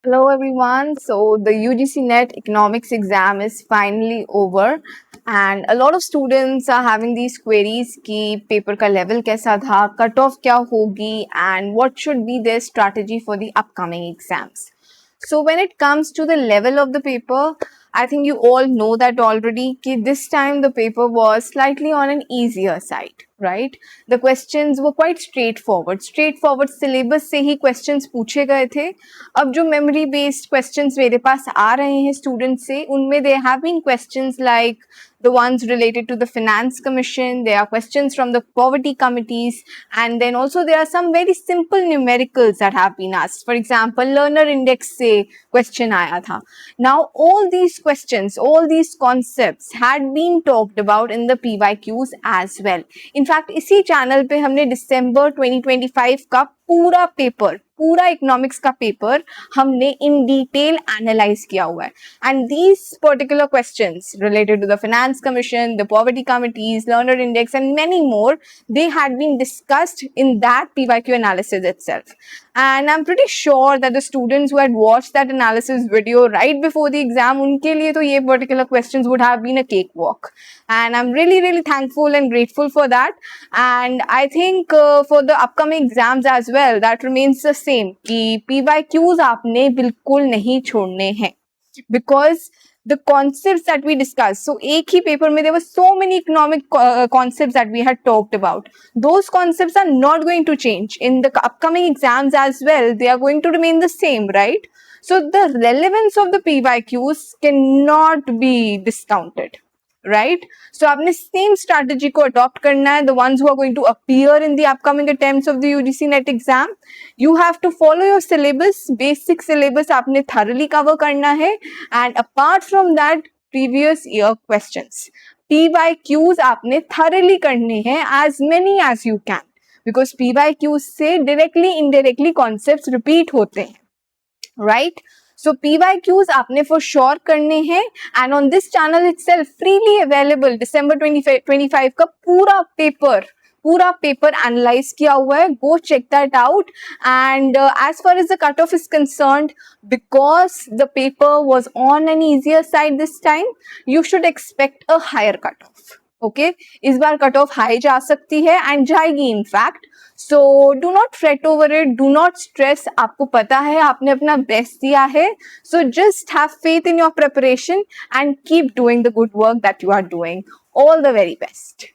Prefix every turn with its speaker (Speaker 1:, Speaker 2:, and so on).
Speaker 1: Hello everyone. So the UGC NET economics exam is finally over and a lot of students are having these queries कि paper का level कैसा था, cut off क्या होगी and what should be their strategy for the upcoming exams. So when it comes to the level of the paper, I think you all know that already कि this time the paper was slightly on an easier side, right? The questions were quite straightforward. Straightforward syllabus से ही questions पूछे गए थे. अब जो memory based questions मेरे पास आ रहे हैं students से, उनमें there have been questions like the ones related to the finance commission, there are questions from the poverty committees, and then also there are some very simple numericals that have been asked. For example, learner index से question आया था. Now all these questions, all these concepts had been talked about in the PYQs as well. In fact, इसी channel पे हमने December 2025 का पूरा economics का paper हमने इन डिटेल एनालाइज किया हुआ है and these particular questions related to the finance commission, the poverty committees, Lerner index and many more, they had been discussed in that PYQ analysis itself. And I'm pretty sure that the students who had watched that analysis video right before the exam, उनके लिए तो ये particular questions would have been a cakewalk. And I'm really thankful and grateful for that. And I think for the upcoming exams as well, that remains the same कि PYQs आपने बिल्कुल नहीं छोड़ने हैं because the concepts that we discussed. So एक ही paper में there were so many economic concepts that we had talked about. Those concepts are not going to change in the upcoming exams as well. They are going to remain the same, right? So the relevance of the PYQs cannot be discounted. Right? So आपने same strategy को adopt करना है. The ones who are going to appear in the upcoming attempts of the UGC NET exam, you have to follow your syllabus. Basic syllabus आपने thoroughly cover करना है, and apart from that, previous year questions, PYQs आपने thoroughly करने हैं, as many as you can, because PYQs से directly indirectly concepts repeat होते हैं, right? So PYQs आपने for sure करने हैं, and on this channel itself freely available December 2025 का पूरा पेपर एनालाइज किया हुआ है. Go check that out. And as far as the cutoff is concerned, because the paper was on an easier side this time, you should expect a higher cutoff. Okay, इस बार cut off high जा सकती है and जाएगी in fact. So do not fret over it, do not stress. आपको पता है आपने अपना बेस्ट दिया है. So just have faith in your preparation and keep doing the good work that you are doing. All the very best.